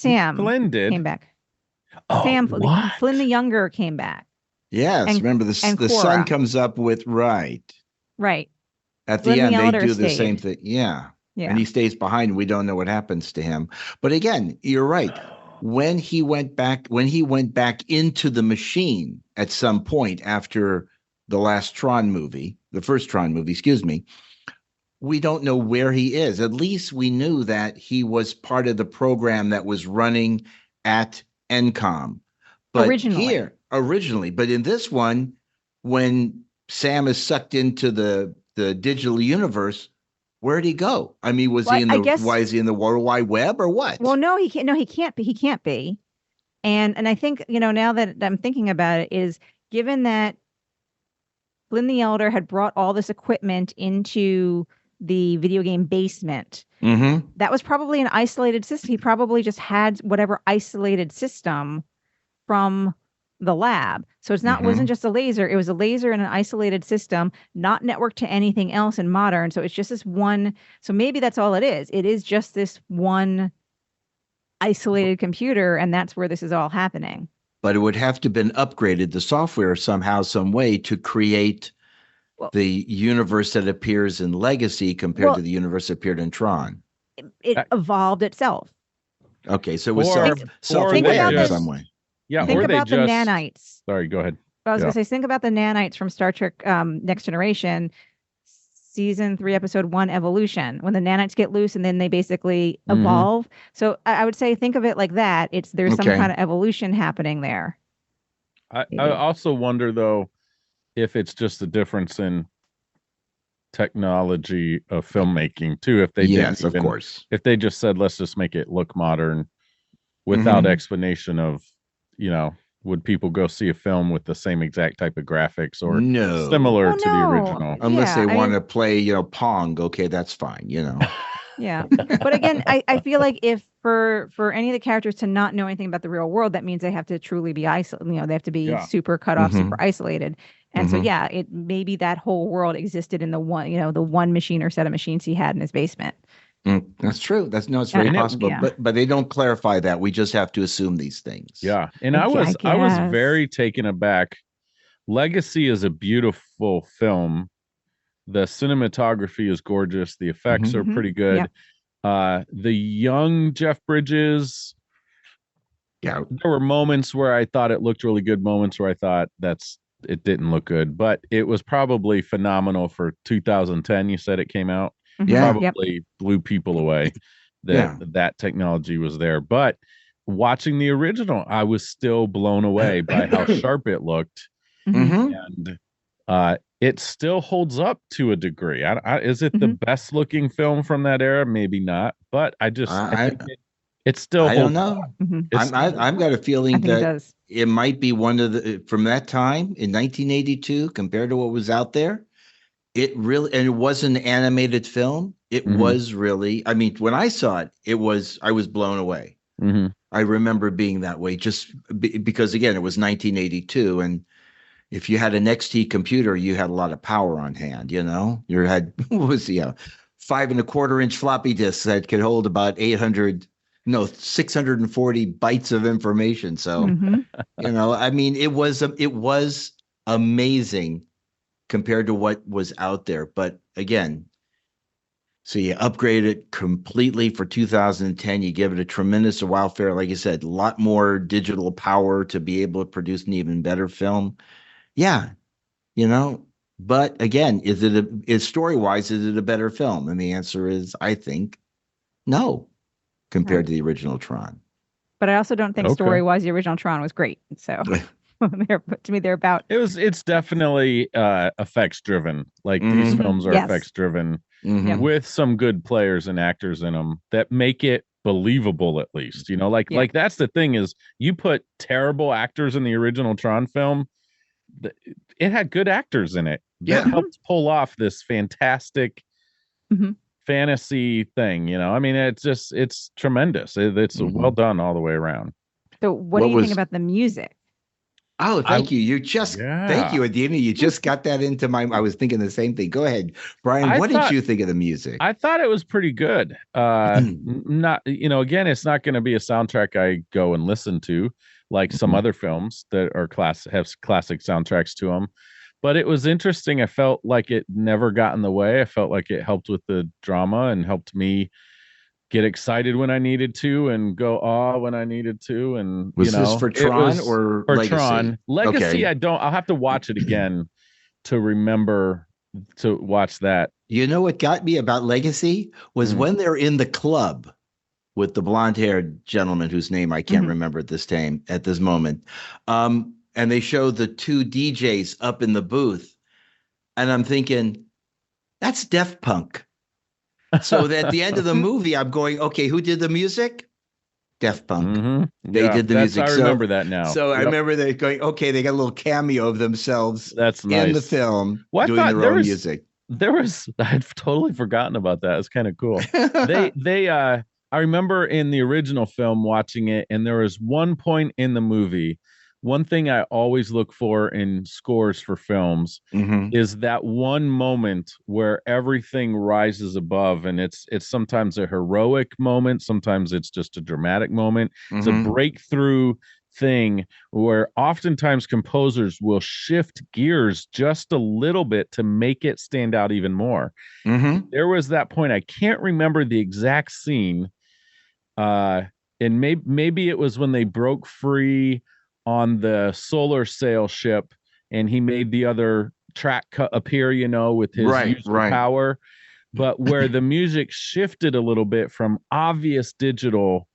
S2: Sam.
S4: Flynn did.
S2: Came back.
S4: Oh,
S2: Flynn the Younger came back.
S3: Yes, remember the sun comes up with right. At the end, they do the same thing. Yeah. And he stays behind. We don't know what happens to him. But again, you're right. When he went back into the machine at some point after the last Tron movie, the first Tron movie, excuse me, we don't know where he is. At least we knew that he was part of the program that was running at NCOM. But originally, but in this one, when Sam is sucked into the digital universe, where'd he go? I mean, why is he in the World Wide Web or what?
S2: Well, no, he can't. No, he can't be. He can't be. And I think, now that I'm thinking about it, is given that Flynn the Elder had brought all this equipment into the video game basement, that was probably an isolated system. He probably just had whatever isolated system from the lab. So it's not wasn't just a laser. It was a laser in an isolated system, not networked to anything else in modern. So it's just this one. So maybe that's all it is. It is just this one isolated computer, and that's where this is all happening.
S3: But it would have to have been upgraded, the software somehow, some way, to create the universe that appears in Legacy compared to the universe that appeared in Tron.
S2: It evolved itself.
S3: Okay, so it was self-aware in some way.
S4: Yeah,
S2: think about the nanites.
S4: Sorry, go ahead.
S2: I was going to say, think about the nanites from Star Trek Next Generation, Season 3, Episode 1, Evolution, when the nanites get loose and then they basically evolve. So I would say, think of it like that. There's some kind of evolution happening there.
S4: I also wonder, though, if it's just a difference in technology of filmmaking, too. If they if they just said, let's just make it look modern without explanation of, would people go see a film with the same exact type of graphics or similar to the original?
S3: Unless they want to play, Pong. Okay, that's fine,
S2: Yeah. But again, I feel like if for any of the characters to not know anything about the real world, that means they have to truly be isolated. They have to be super cut off, super isolated. And so, it maybe that whole world existed in the one machine or set of machines he had in his basement.
S3: That's true. It's very possible, but they don't clarify that. We just have to assume these things.
S4: Yeah, and I was very taken aback. Legacy is a beautiful film. The cinematography is gorgeous. The effects are pretty good. The young Jeff Bridges. Yeah, there were moments where I thought it looked really good. Moments where I thought it didn't look good, but it was probably phenomenal for 2010. You said it came out. Probably blew people away that technology was there. But watching the original, I was still blown away by how sharp it looked. And it still holds up to a degree. Is it the best looking film from that era? Maybe not, but I think it still holds. I don't know.
S3: I've got a feeling that it might be one of the from that time in 1982 compared to what was out there. It really, and it was an animated film. It was really, I mean, when I saw it, I was blown away. I remember being that way just because, again, it was 1982. And if you had an XT computer, you had a lot of power on hand, You had, 5.25-inch floppy disks that could hold about 640 bytes of information. So, I mean, it was amazing compared to what was out there. But again, so you upgrade it completely for 2010. You give it a tremendous wildfire. Like you said, a lot more digital power to be able to produce an even better film. Yeah. But again, is story-wise, is it a better film? And the answer is, I think, no, compared to the original Tron.
S2: But I also don't think story-wise, the original Tron was great. So... to me, they're about.
S4: It's definitely effects driven. Like these films are effects driven with some good players and actors in them that make it believable. At least like that's the thing is you put terrible actors in the original Tron film. It had good actors in it that helped pull off this fantastic fantasy thing. I mean, it's tremendous. It's well done all the way around.
S2: So, what do you think about the music?
S3: Oh, thank you. Thank you, Adina. You just got that into I was thinking the same thing. Go ahead, Brian. What did you think of the music?
S4: I thought it was pretty good. Not, again, it's not going to be a soundtrack I go and listen to like some other films that are have classic soundtracks to them. But it was interesting. I felt like it never got in the way. I felt like it helped with the drama and helped me get excited when I needed to and go when I needed to. And
S3: was this for Tron or
S4: for
S3: Legacy?
S4: Tron? Legacy, okay. I'll have to watch it again to remember to watch that.
S3: You know what got me about Legacy was when they're in the club with the blonde-haired gentleman whose name I can't remember at this moment. And they show the two DJs up in the booth. And I'm thinking, that's Def Punk. So that at the end of the movie, I'm going, okay, who did the music? Def Punk. They did the music.
S4: I remember that now.
S3: So I remember they going, okay, they got a little cameo of themselves
S4: that's nice.
S3: in the film doing their own music.
S4: I'd totally forgotten about that. It's kind of cool. I remember in the original film watching it, and there was one point in the movie. One thing I always look for in scores for films is that one moment where everything rises above, and it's sometimes a heroic moment, sometimes it's just a dramatic moment. It's a breakthrough thing where oftentimes composers will shift gears just a little bit to make it stand out even more. There was that point. I can't remember the exact scene. And maybe it was when they broke free on the solar sail ship and he made the other track appear, with his use of power, but where the music shifted a little bit from obvious digital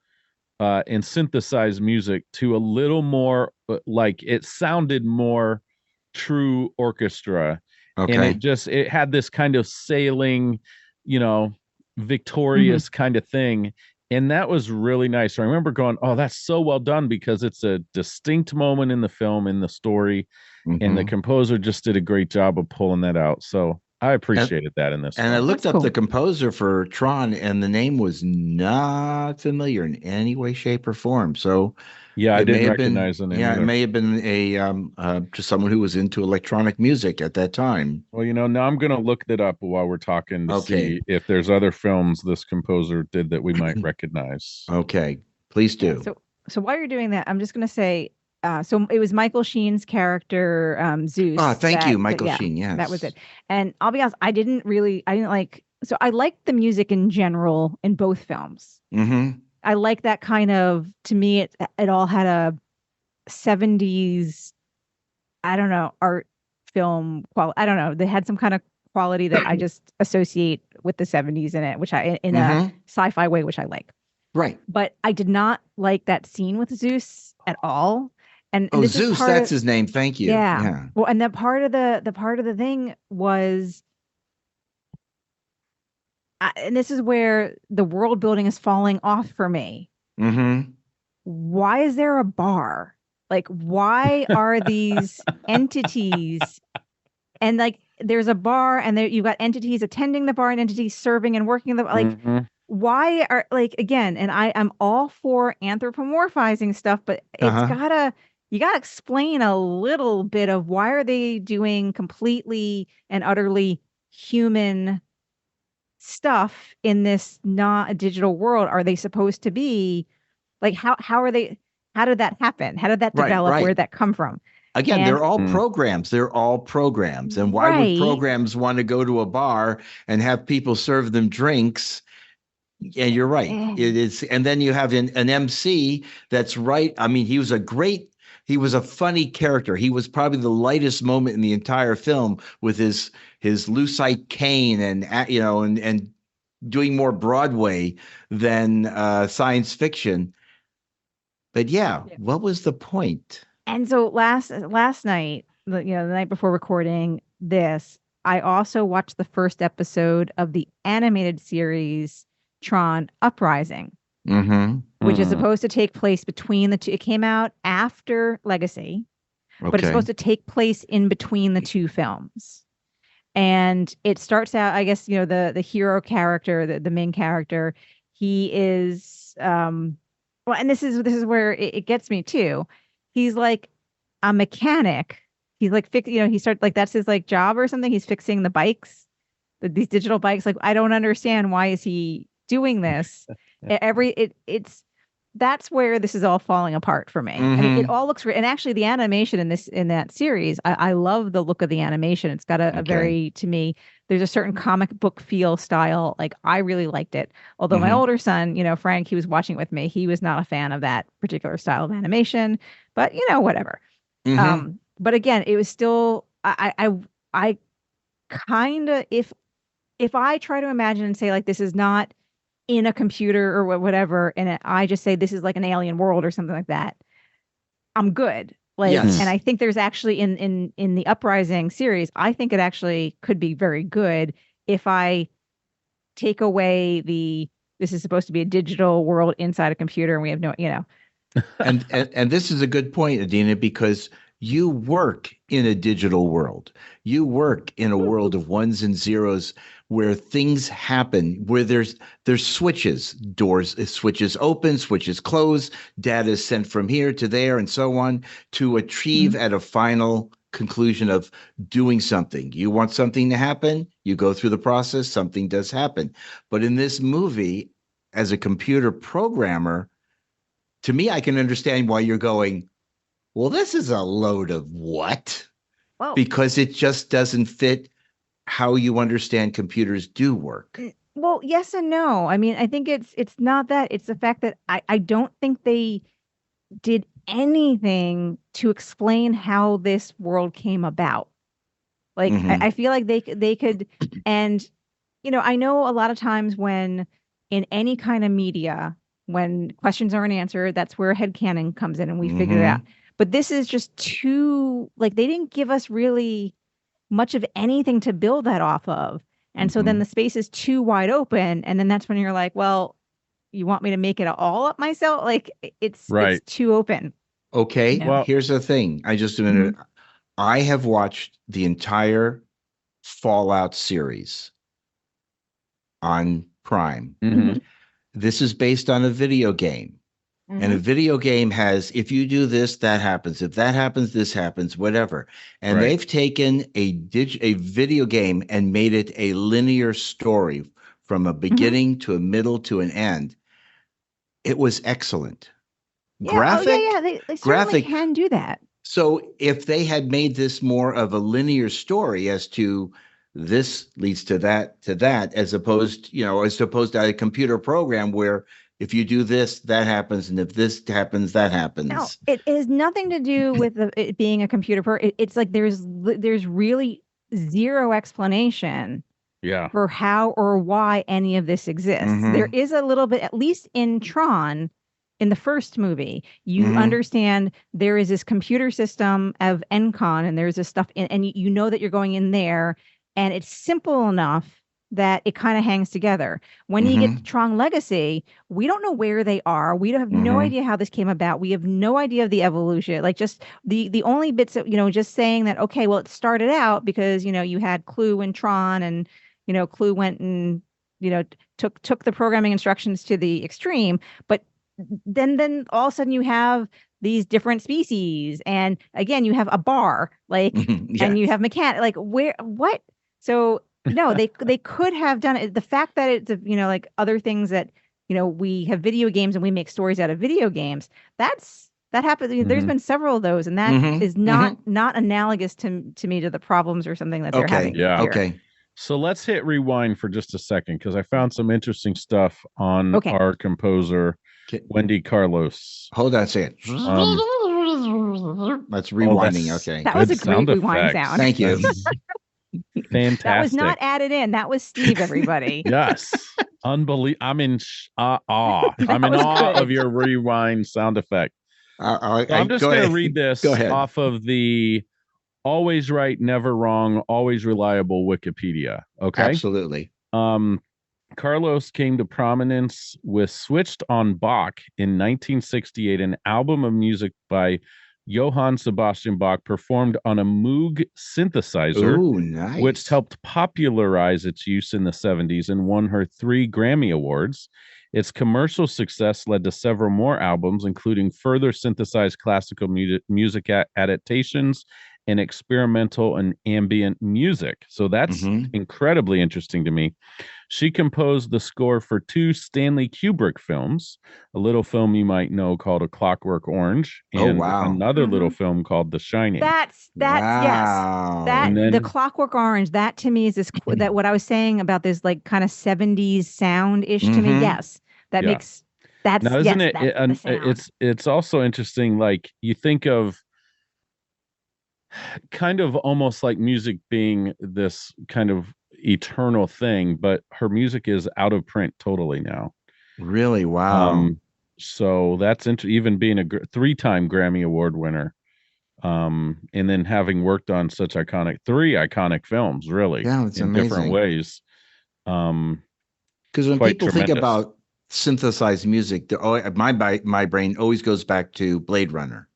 S4: and synthesized music to a little more like it sounded more true orchestra. And it had this kind of sailing, victorious kind of thing. And that was really nice. I remember going, oh, that's so well done, because it's a distinct moment in the film, in the story, and the composer just did a great job of pulling that out. So I appreciated that in this.
S3: And I looked up the composer for Tron, and the name was not familiar in any way, shape, or form. So
S4: yeah, I didn't recognize the name.
S3: Yeah, it may have been just someone who was into electronic music at that time.
S4: Well, now I'm going to look that up while we're talking to see if there's other films this composer did that we might recognize.
S3: Okay, please do.
S2: So while you're doing that, I'm just going to say, so it was Michael Sheen's character, Zeus.
S3: Thank you, Michael Sheen. Yes,
S2: that was it. And I'll be honest, I didn't like. So I liked the music in general in both films. I like that kind of, to me, it all had a 70s, I don't know, art film quality. I don't know. They had some kind of quality that I just associate with the 70s in it, which in a sci-fi way, which I like.
S3: Right.
S2: But I did not like that scene with Zeus at all. And
S3: Zeus, that's his name. Thank you.
S2: Yeah. Well, and the part of the thing was, and this is where the world building is falling off for me. Why is there a bar? Like, why are these entities? And like, there's a bar, and you've got entities attending the bar and entities serving and working the why are, like, again? And I'm all for anthropomorphizing stuff, but you gotta explain a little bit of why are they doing completely and utterly human stuff in this not a digital world? Are they supposed to be like, how did that happen? How did that develop? Where did that come from?
S3: Again, they're all programs. They're all programs. And why would programs want to go to a bar and have people serve them drinks? Yeah, you're right. It is. And then you have an MC that's right. I mean, he was a funny character. He was probably the lightest moment in the entire film with his lucite cane and doing more Broadway than science fiction. But what was the point?
S2: And so last night, the night before recording this, I also watched the first episode of the animated series Tron Uprising, which is supposed to take place between the two. It came out after Legacy, but it's supposed to take place in between the two films. And it starts out, I guess, the hero character, the main character, he is, and this is where it gets me too. He's like a mechanic. He's like, he starts like, that's his like job or something. He's fixing the bikes, these digital bikes. Like, I don't understand, why is he doing this? That's where this is all falling apart for me. I mean, it all looks great. And actually the animation in that series, I love the look of the animation. It's got a very, to me, there's a certain comic book feel style. Like, I really liked it. Although my older son, Frank, he was watching with me. He was not a fan of that particular style of animation, but whatever. But again, it was still, I I kind of, if I try to imagine and say like this is not in a computer or whatever, and I just say this is like an alien world or something like that, I'm good. Like,
S3: Yes.
S2: and I think there's actually in the Uprising series, I think it actually could be very good if I take away this is supposed to be a digital world inside a computer and we have no,
S3: And this is a good point, Adina, because you work in a digital world. You work in a world of ones and zeros where things happen, where there's switches, switches open, switches close, data is sent from here to there and so on to achieve at a final conclusion of doing something. You want something to happen, you go through the process, something does happen. But in this movie, as a computer programmer, to me, I can understand why you're going, well, this is a load of what?
S2: Well,
S3: because it just doesn't fit how you understand computers do work.
S2: Well, yes and no. I mean, I think it's not that. It's the fact that I don't think they did anything to explain how this world came about. Like, I feel like they could, and, I know a lot of times when in any kind of media, when questions aren't answered, that's where headcanon comes in and we figure it out. But this is just too, like, they didn't give us really much of anything to build that off of. And so then the space is too wide open. And then that's when you're like, well, you want me to make it all up myself? Like, it's too open.
S3: Okay. Well, here's the thing. I have watched the entire Fallout series on Prime. This is based on a video game. And a video game has, if you do this, that happens. If that happens, this happens, whatever. And they've taken a video game and made it a linear story from a beginning to a middle to an end. It was excellent. Graphic.
S2: They certainly can do that.
S3: So if they had made this more of a linear story as to this leads to that, as opposed to a computer program where if you do this, that happens, and if this happens, that happens.
S2: No, it has nothing to do with it being a computer program. It's like there's really zero explanation for how or why any of this exists. There is a little bit, at least in Tron, in the first movie, you understand there is this computer system of Encon, and there's this stuff, and you know that you're going in there, and it's simple enough that it kind of hangs together. When you get to Tron Legacy, we don't know where they are. We have no idea how this came about. We have no idea of the evolution. Like, just the only bits that, just saying that, okay, well, it started out because, you had Clue and Tron, and, Clue went and, took the programming instructions to the extreme. But then all of a sudden you have these different species. And again, you have a bar, like, and you have mechanic, like, what? So no, they could have done it. The fact that it's, like other things that, we have video games and we make stories out of video games. That happens. There's been several of those, and that is not analogous to me to the problems or something that they're having.
S4: Yeah.
S2: Here.
S3: Okay.
S4: So let's hit rewind for just a second, because I found some interesting stuff on our composer, Wendy Carlos.
S3: Hold on a second. That's rewinding. Okay.
S2: That was a great rewind sound.
S3: Thank you.
S4: Fantastic.
S2: That was not added in. That was Steve, everybody.
S4: Yes. Unbelievable. I'm in awe. I'm in awe of your rewind sound effect. I'm just going to read this off of the always right, never wrong, always reliable Wikipedia. Okay.
S3: Absolutely.
S4: Carlos came to prominence with Switched on Bach in 1968, an album of music by Johann Sebastian Bach performed on a Moog synthesizer, which helped popularize its use in the 70s and won her 3 Grammy Awards. Its commercial success led to several more albums, including further synthesized classical music adaptations and experimental and ambient music. So that's incredibly interesting to me. She composed the score for 2 Stanley Kubrick films, a little film you might know called A Clockwork Orange, and another little film called The Shining.
S2: Yes. The Clockwork Orange, that to me is this, that what I was saying about this like kind of 70s sound-ish to me. Yes. That makes, that's,
S4: now, isn't it, it's also interesting, like you think of kind of almost like music being this kind of eternal thing, but her music is out of print totally now.
S3: Really? Wow.
S4: So that's even being a 3-time Grammy Award winner. And then having worked on such three iconic films, really,
S3: Yeah, it's
S4: in
S3: amazing.
S4: different ways.
S3: Because when people think about synthesized music, my brain always goes back to Blade Runner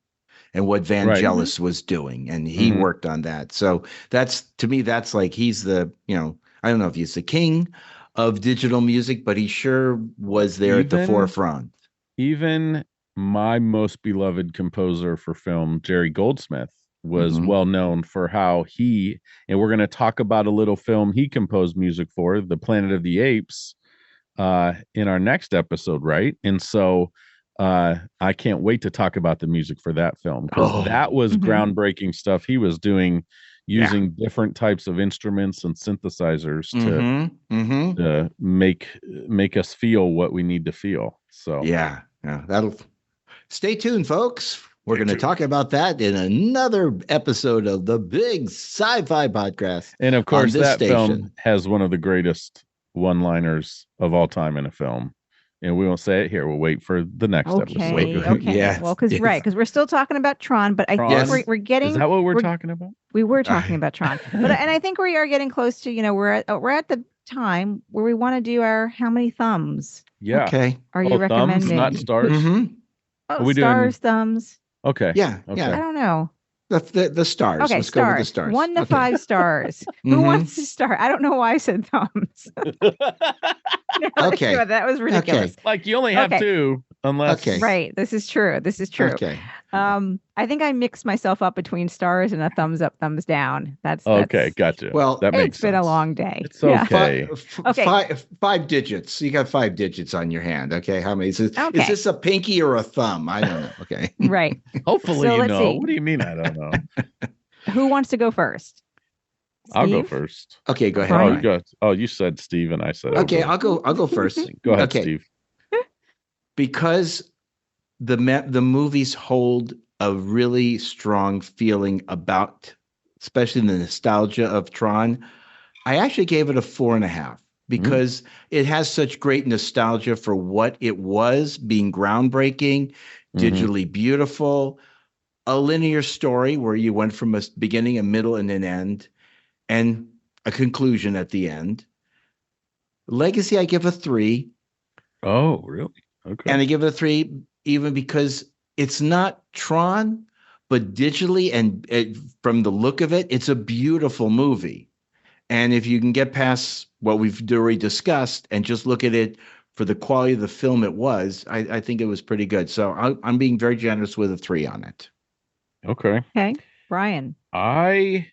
S3: and what Vangelis was doing, and he worked on that. So to me, that's like he's the, I don't know if he's the king of digital music, but he sure was there at the forefront.
S4: Even my most beloved composer for film, Jerry Goldsmith, was well known for how and we're going to talk about a little film he composed music for, The Planet of the Apes, in our next episode, right? And so I can't wait to talk about the music for that film, because that was groundbreaking stuff he was doing, using different types of instruments and synthesizers to make us feel what we need to feel. So
S3: that'll stay tuned, folks. We're going to talk about that in another episode of the Big Sci-Fi Podcast.
S4: And of course, that film has one of the greatest one-liners of all time in a film. And we won't say it here. We'll wait for the next episode.
S2: Okay.
S3: Yeah.
S2: Well, because we're still talking about Tron, but I think we're getting.
S4: Is that what we're talking about?
S2: We were talking about Tron, and I think we are getting close to. We're at the time where we want to do our how many thumbs.
S4: Yeah.
S3: Okay.
S2: Are you recommending?
S4: Thumbs, not stars.
S2: Oh, stars, thumbs.
S4: Okay.
S3: Yeah.
S4: Okay.
S3: Yeah.
S2: I don't know.
S3: The stars.
S2: Okay,
S3: Let's
S2: stars.
S3: go with the stars.
S2: 1 to 5 stars. Who wants to start? I don't know why I said thumbs.
S3: Okay.
S2: That was ridiculous.
S3: Okay.
S4: Like you only have 2, unless.
S3: Okay.
S2: Right. This is true.
S3: Okay.
S2: I think I mixed myself up between stars and a thumbs up, thumbs down. That's
S4: okay. Gotcha.
S3: Well,
S4: that makes
S2: it's been
S4: sense.
S2: a long day.
S4: It's okay.
S3: Five digits. You got 5 digits on your hand. Okay. How many? Is this a pinky or a thumb? I don't know. Okay.
S2: Right.
S4: Hopefully,
S2: So let's see.
S4: What do you mean? I don't know.
S2: Who wants to go first?
S4: I'll go
S2: Steve?
S4: first.
S3: Okay. Go ahead.
S4: You said Steve and I said.
S3: Okay. I'll go first.
S4: Go ahead,
S3: Okay.
S4: Steve.
S3: Because the movies hold a really strong feeling about, especially the nostalgia of Tron, I actually gave it a 4.5 because it has such great nostalgia for what it was, being groundbreaking, digitally beautiful, a linear story where you went from a beginning, a middle, and an end, and a conclusion at the end. Legacy, I give a 3.
S4: Oh, really? Okay.
S3: And I give it a 3 even because it's not Tron, but digitally and from the look of it, it's a beautiful movie. And if you can get past what we've already discussed and just look at it for the quality of the film it was, I think it was pretty good. So I'm being very generous with a 3 on it.
S4: Okay.
S2: Okay. Brian.
S4: I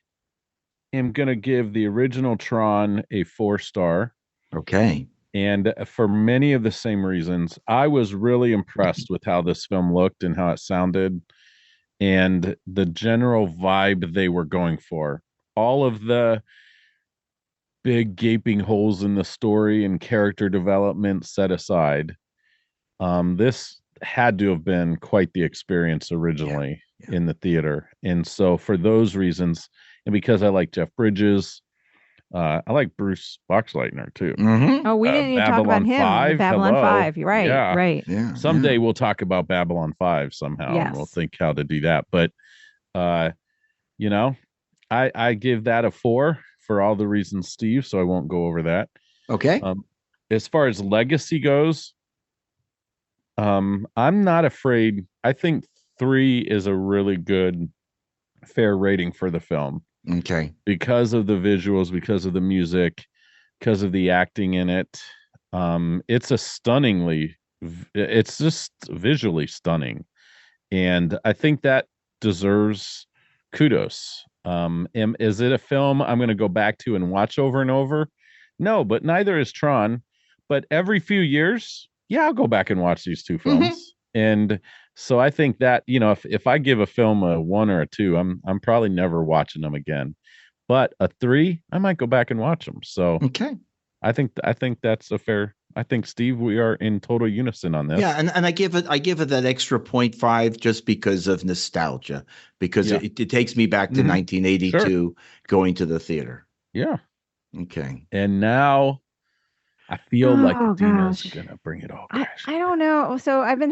S4: am going to give the original Tron a 4-star.
S3: Okay.
S4: And for many of the same reasons, I was really impressed with how this film looked and how it sounded and the general vibe they were going for. All of the big gaping holes in the story and character development set aside, this had to have been quite the experience originally in the theater. And so for those reasons, and because I like Jeff Bridges, I like Bruce Boxleitner too.
S2: Oh, we didn't even talk about him.
S4: 5,
S2: Babylon 5. You're right.
S4: Yeah.
S2: Right.
S3: Yeah.
S4: Someday we'll talk about Babylon 5 somehow.
S2: Yes.
S4: And we'll think how to do that. But, I give that a 4 for all the reasons, Steve, so I won't go over that.
S3: Okay.
S4: As far as legacy goes, I'm not afraid. I think 3 is a really good, fair rating for the film.
S3: Okay.
S4: Because of the visuals, because of the music, because of the acting in it. It's just visually stunning. And I think that deserves kudos. Is it a film I'm going to go back to and watch over and over? No, but neither is Tron. But every few years, I'll go back and watch these 2 films. And so I think that, if I give a film a 1 or a 2, I'm probably never watching them again. But a 3, I might go back and watch them. So
S3: okay.
S4: I think that's a fair I think, Steve, we are in total unison on this.
S3: Yeah, and I give it that extra 0.5 just because of nostalgia, because it takes me back to 1982 going to the theater.
S4: Yeah.
S3: Okay.
S4: And now I feel like Adina's
S2: gosh.
S4: gonna bring it all crashing.
S2: I don't know. So I've been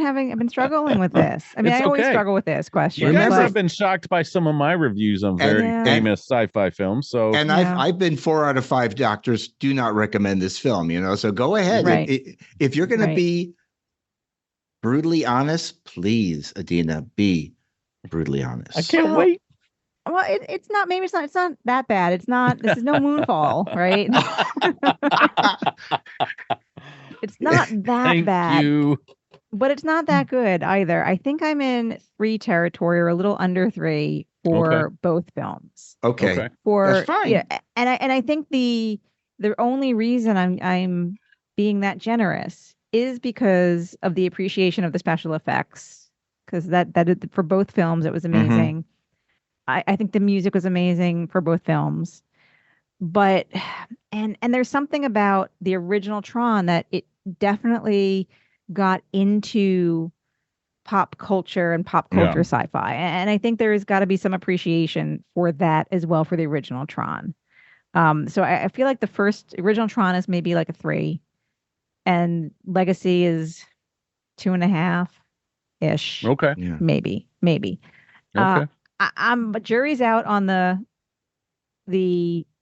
S2: struggling with this. I mean,
S4: It's
S2: I always
S4: okay.
S2: struggle with this question.
S4: You guys
S3: Remember-
S4: have been shocked by some of my reviews on very famous sci-fi films. So
S3: And I've been 4 out of 5 doctors do not recommend this film, so go ahead.
S2: Right.
S3: If you're going to be brutally honest, please, Adina, be brutally honest.
S4: I can't wait.
S2: Well, it's not that bad. This is no Moonfall, right? It's not that
S4: Thank
S2: bad.
S4: you.
S2: But it's not that good either. I think I'm in 3 territory or a little under 3 for both films.
S3: Okay.
S2: That's
S3: fine.
S2: Yeah, and I think the only reason I'm being that generous is because of the appreciation of the special effects. Because that for both films it was amazing. I think the music was amazing for both films. But and there's something about the original Tron that it definitely got into pop culture and pop culture sci-fi. And I think there's got to be some appreciation for that as well for the original Tron. So I feel like the original Tron is maybe like a 3 and Legacy is 2.5-ish.
S4: Okay.
S3: Yeah.
S2: Maybe.
S4: Okay.
S2: But jury's out on the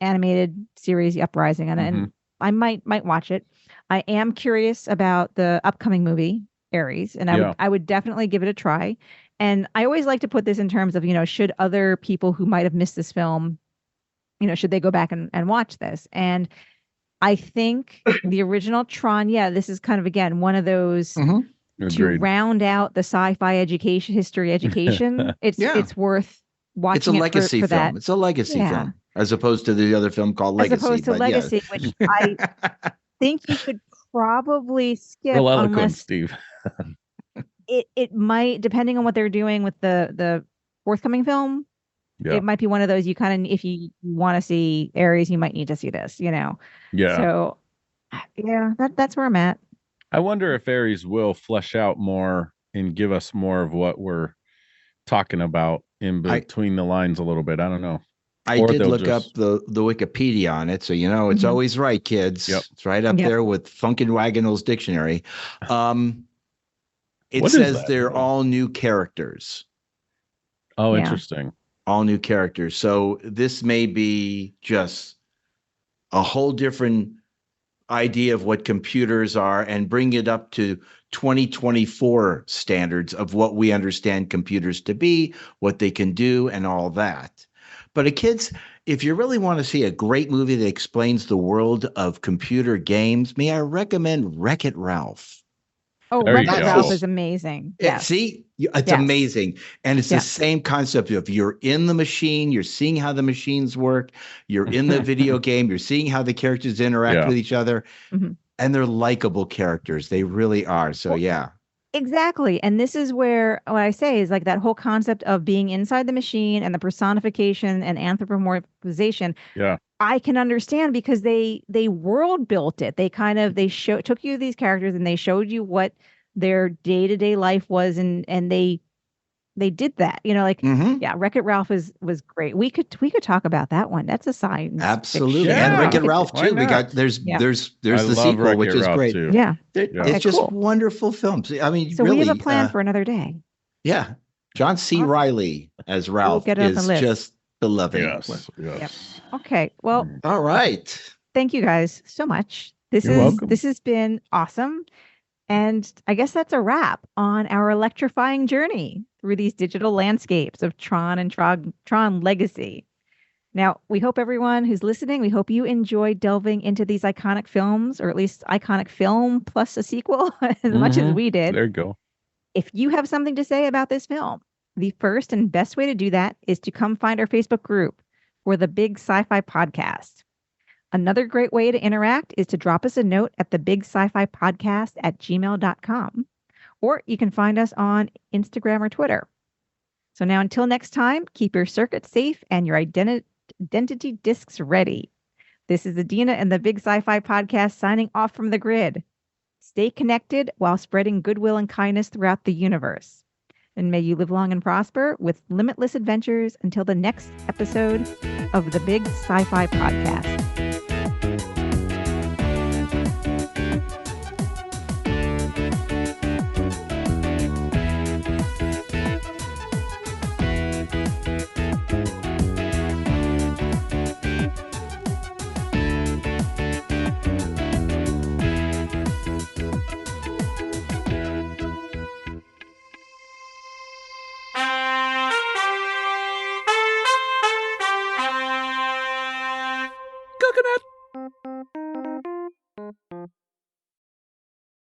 S2: animated series, The Uprising, and I might watch it. I am curious about the upcoming movie, Ares, and I would definitely give it a try. And I always like to put this in terms of, should other people who might have missed this film, should they go back and watch this? And I think the original Tron, this is kind of, again, one of those to round out the sci-fi history education. It's worth watching.
S3: It's a legacy
S2: for
S3: film.
S2: that.
S3: It's a legacy film, as opposed to the other film called Legacy.
S2: As opposed to Legacy, which I think you could probably skip.
S4: Real eloquent, Steve.
S2: it might, depending on what they're doing with the forthcoming film. Yeah. It might be one of those you kind of, if you want to see Ares, you might need to see this, Yeah. So, that's where I'm at.
S4: I wonder if Ares will flesh out more and give us more of what we're talking about in between the lines a little bit. I don't know.
S3: I did look up the Wikipedia on it, so it's always right, kids. Yep. It's right up there with Funkin' Wagonal's dictionary. It says they're all new characters.
S4: Oh, interesting.
S3: All new characters. So this may be just a whole different idea of what computers are and bring it up to 2024 standards of what we understand computers to be, what they can do, and all that. But kids, if you really want to see a great movie that explains the world of computer games, may I recommend Wreck-It Ralph.
S2: Oh, Wreck-It Ralph is amazing.
S3: See, it's amazing. And it's the same concept of you're in the machine, you're seeing how the machines work, you're in the video game, you're seeing how the characters interact with each other, and they're likable characters. They really are. So,
S2: Exactly. And this is where what I say is like that whole concept of being inside the machine and the personification and anthropomorphization.
S3: Yeah.
S2: I can understand because they world built it. They took you these characters and they showed you what their day-to-day life was, and they did that. Wreck-It Ralph was great. We could talk about that one. That's a science.
S3: Absolutely. Yeah. And Wreck-It Ralph too. We got there's the sequel, which is great.
S4: Too.
S2: Yeah.
S3: It's just wonderful films. I mean,
S2: so
S3: really,
S2: we have a plan for another day.
S3: Yeah. John C. Reilly as Ralph is just beloved.
S4: Yes.
S2: Yep. Okay. Well,
S3: all right.
S2: Thank you guys so much. This has been awesome. And I guess that's a wrap on our electrifying journey through these digital landscapes of Tron and Tron Legacy. Now, we hope everyone who's listening, we hope you enjoyed delving into these iconic films, or at least iconic film plus a sequel, as much as we did.
S4: There you go.
S2: If you have something to say about this film, the first and best way to do that is to come find our Facebook group for the Big Sci-Fi Podcast. Another great way to interact is to drop us a note at thebigscifipodcast@gmail.com, or you can find us on Instagram or Twitter. So now until next time, keep your circuits safe and your identity discs ready. This is Adina and the Big Sci-Fi Podcast signing off from the grid. Stay connected while spreading goodwill and kindness throughout the universe. And may you live long and prosper with limitless adventures until the next episode of the Big Sci-Fi Podcast.